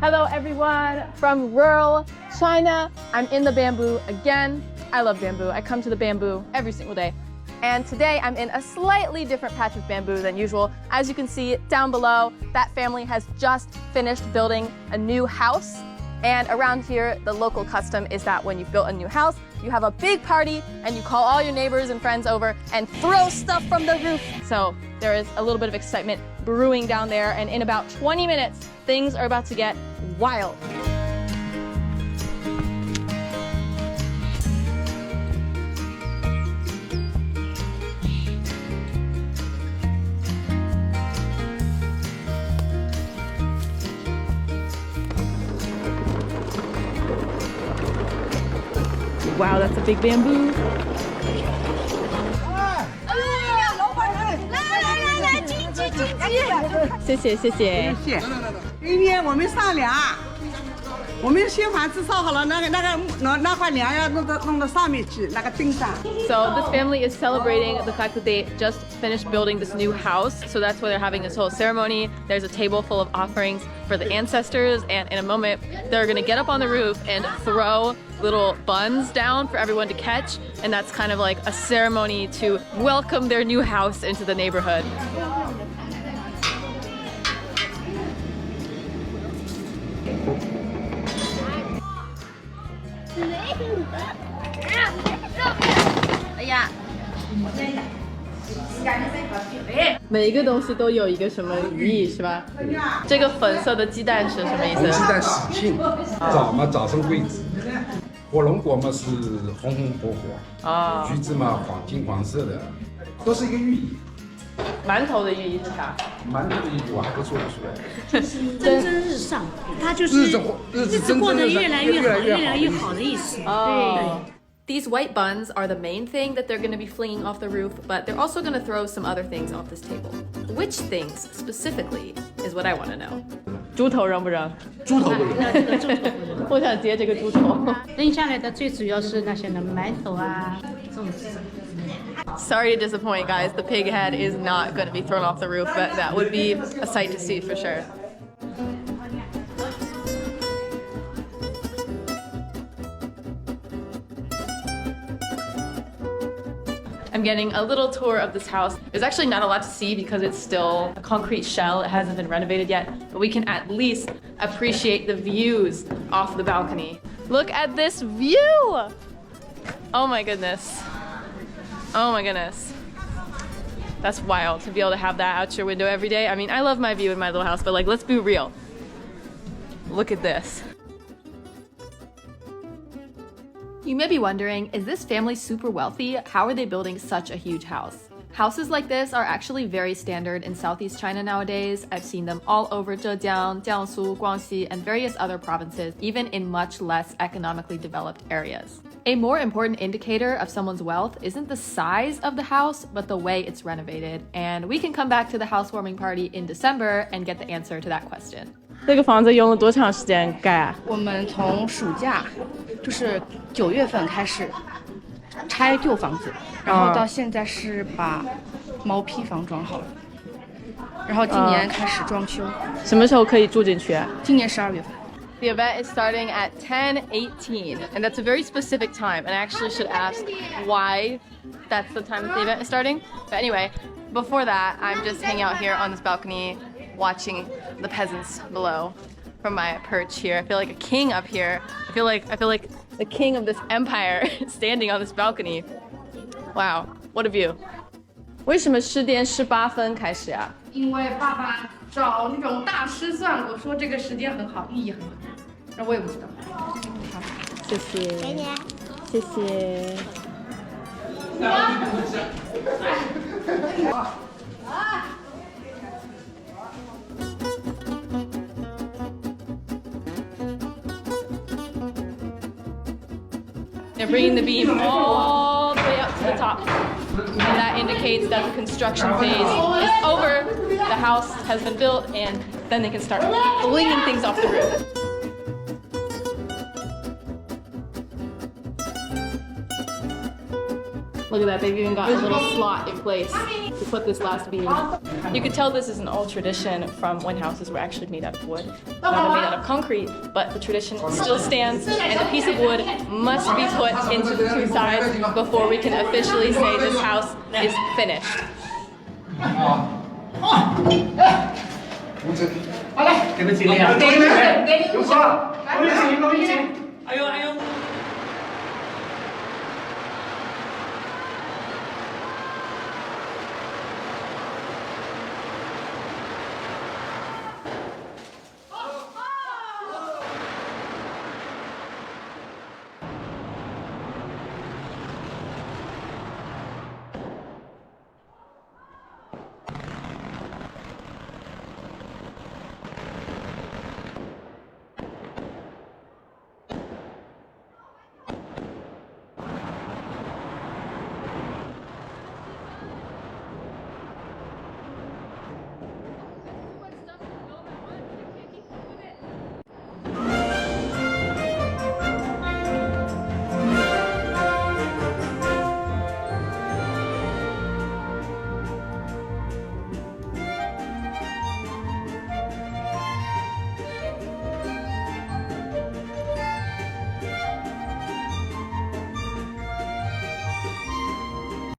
Hello everyone from rural China. I'm in the bamboo again. I love bamboo. I come to the bamboo every single day. And today I'm in a slightly different patch of bamboo than usual. As you can see down below, that family has just finished building a new house. And around here, the local custom is that when you've built a new house, you have a big party and you call all your neighbors and friends over and throw stuff from the roof. So there is a little bit of excitement brewing down there, and in about 20 minutes, things are about to get wild. Wow, that's a big bamboo. 谢谢谢谢。今天我们上梁，我们新房子烧好了，那块梁要弄到上面去，那个钉上。So this family is celebrating the fact that they just finished building this new house. So that's why they're having this whole ceremony. There's a table full of offerings for the ancestors, and in a moment they're gonna get up on the roof and throw little buns down for everyone to catch, and that's kind of like a ceremony to welcome their new house into the neighborhood. Yeah. 每一个东西都有一个什么寓意是吧？这个粉色的鸡蛋是什么意思？鸡蛋喜庆，早嘛早生贵子，火龙果嘛是红红火火，橘子嘛黄金黄色的，都是一个寓意。馒头的寓意是啥？馒头的寓意我还不说得出来。蒸蒸日上，它就是日子过得越来越好，越来越好的意思。对。These white buns are the main thing that they're going to be flinging off the roof, but they're also going to throw some other things off this table. Which things specifically is what I want to know. 猪头扔不扔？猪头不扔。我想接这个猪头。扔下来的最主要是那些的馒头啊，粽子。Sorry to disappoint, guys. The pig head is not going to be thrown off the roof, but that would be a sight to see for sure. I'm getting a little tour of this house. There's actually not a lot to see because it's still a concrete shell. It hasn't been renovated yet, but we can at least appreciate the views off the balcony. Look at this view! Oh my goodness. Oh my goodness. That's wild to be able to have that out your window every day. I mean, I love my view in my little house, but like, let's be real. Look at this. You may be wondering, is this family super wealthy? How are they building such a huge house? Houses like this are actually very standard in Southeast China nowadays. I've seen them all over Zhejiang, Jiangsu, Guangxi, and various other provinces, even in much less economically developed areas. A more important indicator of someone's wealth isn't the size of the house, but the way it's renovated. And we can come back to the housewarming party in December and get the answer to that question. 这个房子用了多长时间盖啊？我们从暑假，就是9月份开始拆旧房子，然后到现在是把毛坯房装好了，然后今年开始装修。什么时候可以住进去啊？今年12月份。The event is starting at 10:18, and that's a very specific time. And I actually should ask why that's the time that the event is starting. But anyway, before that, I'm just hanging out here on this balcony, watching the peasants below from my perch here. I feel like a king up here. I feel like the king of this empire standing on this balcony. Wow, what a view. 为什么10点18分开始啊？因为爸爸找那种大师算过，说这个时间很好，寓意很好。那我也不知道。好，谢谢。给你。谢谢。They're bringing the beam all the way up to the top. And that indicates that the construction phase is over. The house has been built, and then they can start flinging things off the roof. Look at that, they've even got a little slot in place to put this last bead. You could tell this is an old tradition from when houses were actually made out of wood, rather made out of concrete, but the tradition still stands, and a piece of wood must be put into the two sides before we can officially say this house is finished. 好嘞，对不起，有错，我一起，哎呦哎呦。